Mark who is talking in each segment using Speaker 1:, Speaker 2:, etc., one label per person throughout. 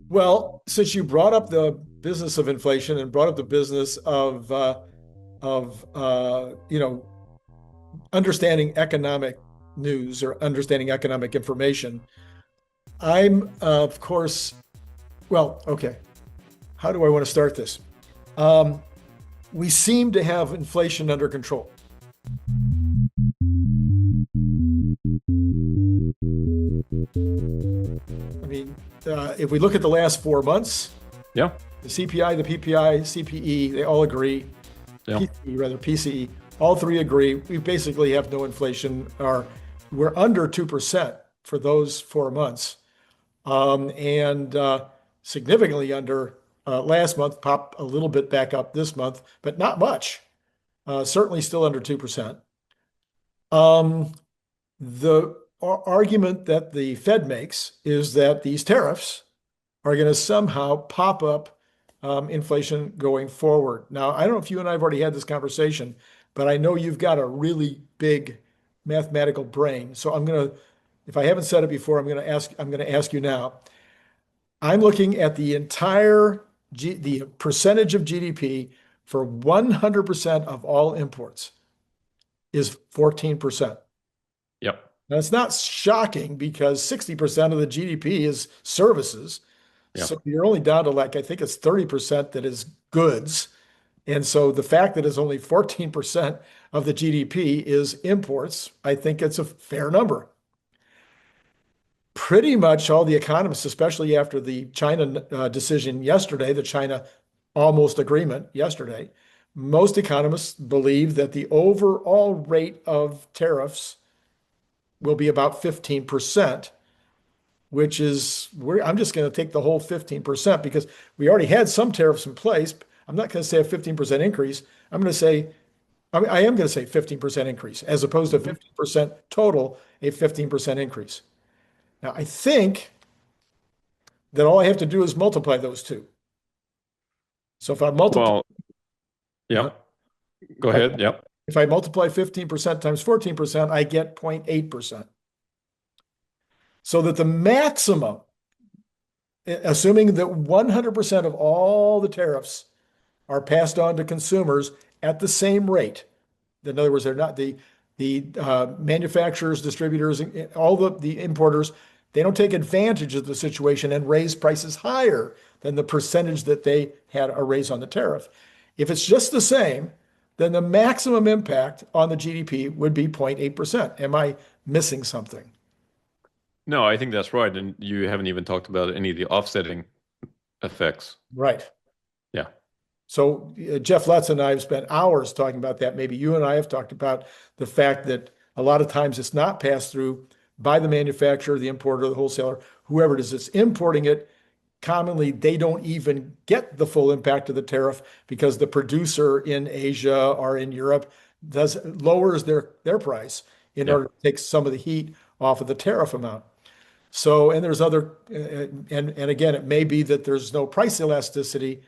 Speaker 1: Well, since you brought up the business of inflation and brought up the business of understanding economic news or understanding economic information, I'm of course, well, okay. How do I want to start this? We seem to have inflation under control. I mean, if we look at the last 4 months,
Speaker 2: Yeah.
Speaker 1: the CPI, the PPI, CPE, they all agree.
Speaker 2: Yeah.
Speaker 1: PCE, all three agree. We basically have no inflation, or we're under 2% for those 4 months, and significantly under last month, popped a little bit back up this month, but not much. Certainly still under 2%. The argument that the Fed makes is that these tariffs are going to somehow pop up inflation going forward. Now, I don't know if you and I have already had this conversation, but I know you've got a really big mathematical brain. So I'm going to, if I haven't said it before, I'm going to ask you now. I'm looking at the entire the percentage of GDP for 100% of all imports is 14%.
Speaker 2: Yep.
Speaker 1: Now, it's not shocking because 60% of the GDP is services.
Speaker 2: Yep.
Speaker 1: So you're only down to, like, I think it's 30% that is goods. And so the fact that it's only 14% of the GDP is imports, I think it's a fair number. Pretty much all the economists, especially after the China decision yesterday, the China almost agreement yesterday, most economists believe that the overall rate of tariffs will be about 15%, which is, I'm just going to take the whole 15% because we already had some tariffs in place. I'm not going to say a 15% increase. I'm going to say, I am going to say 15% increase as opposed to 15% total, a 15% increase. Now, I think that all I have to do is multiply those two. So if I multiply,
Speaker 2: Well, yeah. Go ahead. Yep.
Speaker 1: if I multiply 15% times 14%, I get 0.8%. So that the maximum, assuming that 100% of all the tariffs are passed on to consumers at the same rate. In other words, they're not the manufacturers, distributors, all the importers, they don't take advantage of the situation and raise prices higher than the percentage that they had a raise on the tariff. If it's just the same, then the maximum impact on the GDP would be 0.8%. Am I missing something?
Speaker 2: No, I think that's right. And you haven't even talked about any of the offsetting effects.
Speaker 1: Right.
Speaker 2: Yeah.
Speaker 1: So Jeff Lutz and I have spent hours talking about that. Maybe you and I have talked about the fact that a lot of times it's not passed through by the manufacturer, the importer, the wholesaler, whoever it is that's importing it. Commonly, they don't even get the full impact of the tariff because the producer in Asia or in Europe lowers their price in order to take some of the heat off of the tariff amount. So, and there's other, and again, it may be that there's no price elasticity,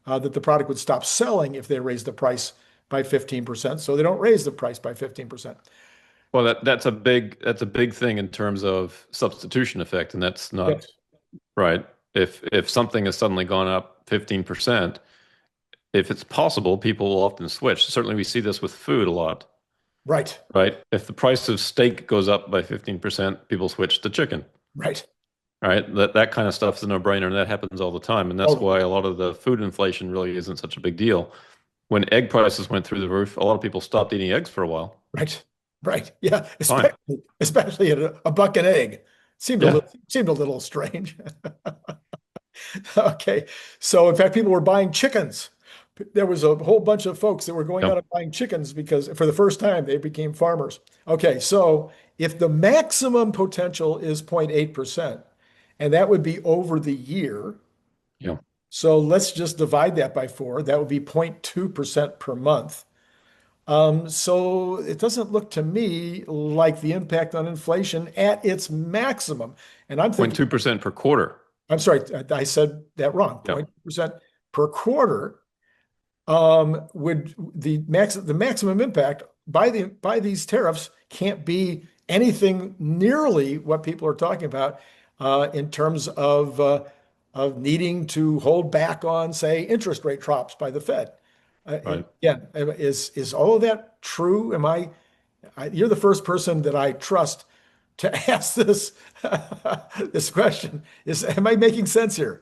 Speaker 1: that the product would stop selling if they raise the price by 15%. So they don't raise the price by 15%.
Speaker 2: Well, that's a big thing in terms of substitution effect, and that's not
Speaker 1: Yes.
Speaker 2: right. If something has suddenly gone up 15%, if it's possible, people will often switch. Certainly, we see this with food a lot.
Speaker 1: Right.
Speaker 2: Right. If the price of steak goes up by 15%, people switch to chicken.
Speaker 1: Right.
Speaker 2: Right. That kind of stuff is a no-brainer, and that happens all the time. And that's why a lot of the food inflation really isn't such a big deal. When egg prices went through the roof, a lot of people stopped eating eggs for a while.
Speaker 1: Right. Right. Yeah.
Speaker 2: Fine.
Speaker 1: Especially at a buck an egg. Seemed a little strange. Okay. So in fact, people were buying chickens. There was a whole bunch of folks that were going out and buying chickens because for the first time they became farmers. Okay. So if the maximum potential is 0.8%, and that would be over the year.
Speaker 2: Yeah.
Speaker 1: So let's just divide that by 4. That would be 0.2% per month. So it doesn't look to me like the impact on inflation at its maximum. And I'm thinking
Speaker 2: 0.2% per quarter.
Speaker 1: I'm sorry, I said that wrong. 0.2% per quarter would the maximum impact by these tariffs can't be anything nearly what people are talking about in terms of needing to hold back on, say, interest rate drops by the Fed.
Speaker 2: Right.
Speaker 1: Again, is all of that true? You're the first person that I trust to ask this this question. Am I making sense here?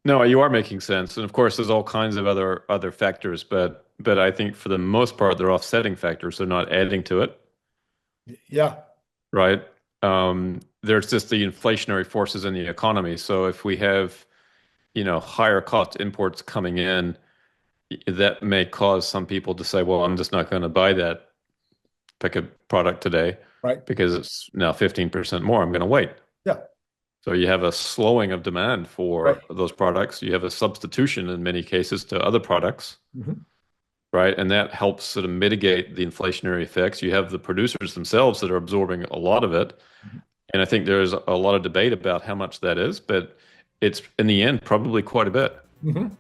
Speaker 2: No, you are making sense. And of course, there's all kinds of other factors, but I think for the most part, they're offsetting factors. They're not adding to it,
Speaker 1: Yeah,
Speaker 2: right? There's just the inflationary forces in the economy. So if we have, higher cost imports coming in, that may cause some people to say, well, I'm just not going to buy that pick a product today
Speaker 1: right.
Speaker 2: because it's now 15% more. I'm going to wait.
Speaker 1: Yeah,
Speaker 2: So you have a slowing of demand
Speaker 1: right.
Speaker 2: for those products. You have a substitution in many cases to other products,
Speaker 1: Mhm.
Speaker 2: right? And that helps sort of mitigate the inflationary effects. You have the producers themselves that are absorbing a lot of it. And I think there's a lot of debate about how much that is, but it's in the end probably quite a bit,
Speaker 1: Mhm.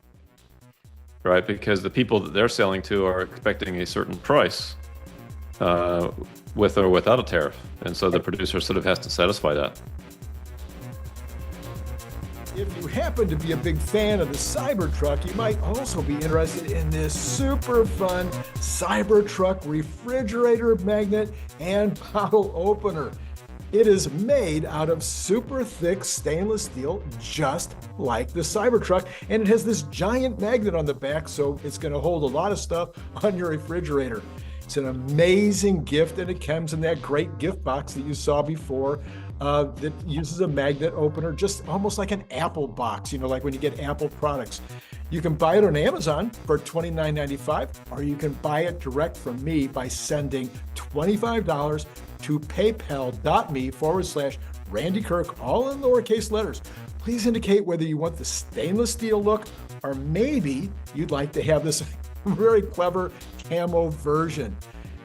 Speaker 2: right? Because the people that they're selling to are expecting a certain price with or without a tariff. And so the producer sort of has to satisfy that.
Speaker 1: If you happen to be a big fan of the Cybertruck, you might also be interested in this super fun Cybertruck refrigerator magnet and bottle opener. It is made out of super thick stainless steel, just like the Cybertruck, and it has this giant magnet on the back, so it's going to hold a lot of stuff on your refrigerator. It's an amazing gift, and it comes in that great gift box that you saw before that uses a magnet opener, just almost like an Apple box, like when you get Apple products. You can buy it on Amazon for $29.95, or you can buy it direct from me by sending $25 to paypal.me/Randy Kirk, all in lowercase letters. Please indicate whether you want the stainless steel look, or maybe you'd like to have this very clever camo version.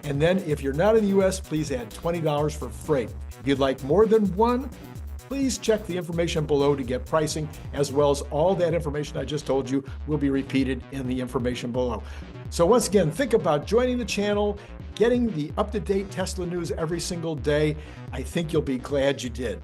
Speaker 1: And then if you're not in the US, please add $20 for freight. If you'd like more than one, please check the information below to get pricing, as well as all that information I just told you will be repeated in the information below. So once again, think about joining the channel, getting the up-to-date Tesla news every single day. I think you'll be glad you did.